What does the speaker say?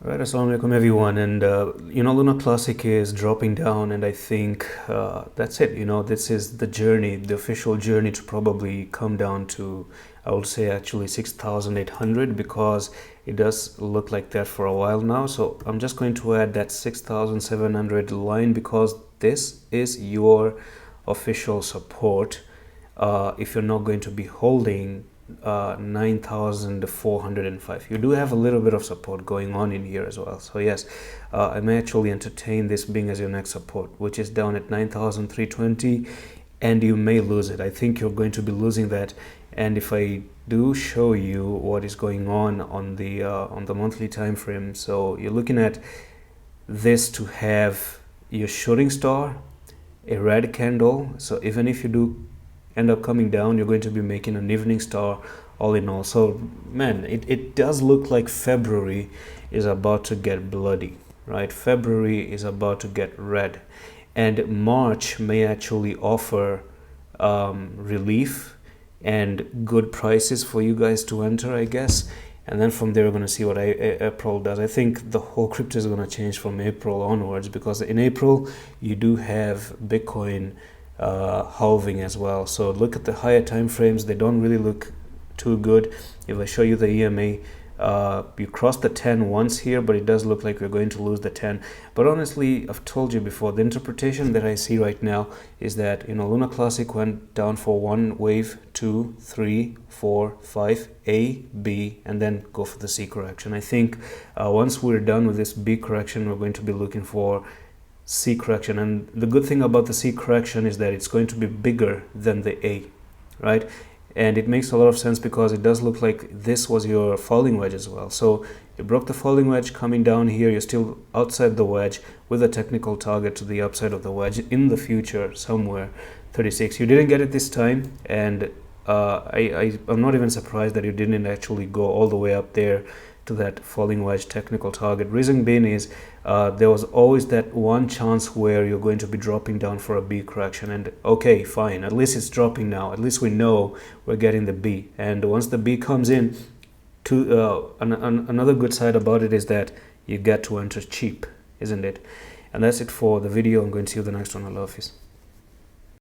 Right, assalamu alaikum everyone, and Luna Classic is dropping down, and I think that's it. This is the journey, the official journey to probably come down to, I would say actually 6,800, because it does look like that for a while now. So I'm just going to add that 6,700 line, because this is your official support if you're not going to be holding 9,405. You do have a little bit of support going on in here as well. So yes, I may actually entertain this being as your next support, which is down at 9,320, and you may lose it. I think you're going to be losing that. And if I do show you what is going on the monthly time frame, so you're looking at this to have your shooting star, a red candle. So even if you do end up coming down, you're going to be making an evening star all in all. So man, it does look like February is about to get bloody, right? February is about to get red, and March may actually offer relief and good prices for you guys to enter, I guess. And then from there we're going to see what April does. I think the whole crypto is going to change from April onwards, because in April you do have Bitcoin halving as well. So look at the higher time frames, they don't really look too good. If I show you the EMA, you crossed the 10 once here, but it does look like we're going to lose the 10. But honestly, I've told you before, the interpretation that I see right now is that Luna Classic went down for one wave, 2, 3, 4, 5, A, B, and then go for the C correction. I think once we're done with this B correction, we're going to be looking for C correction. And the good thing about the C correction is that it's going to be bigger than the A, right? And it makes a lot of sense, because it does look like this was your falling wedge as well. So you broke the falling wedge, coming down here, you're still outside the wedge with a technical target to the upside of the wedge in the future somewhere, 36. You didn't get it this time, and I'm not even surprised that you didn't actually go all the way up there to that falling wedge technical target. Reason being is there was always that one chance where you're going to be dropping down for a B correction, and okay, fine, at least it's dropping now, at least we know we're getting the B. And once the B comes in, another good side about it is that you get to enter cheap, isn't it? And that's it for the video. I'm going to see you the next one. Allah Hafiz.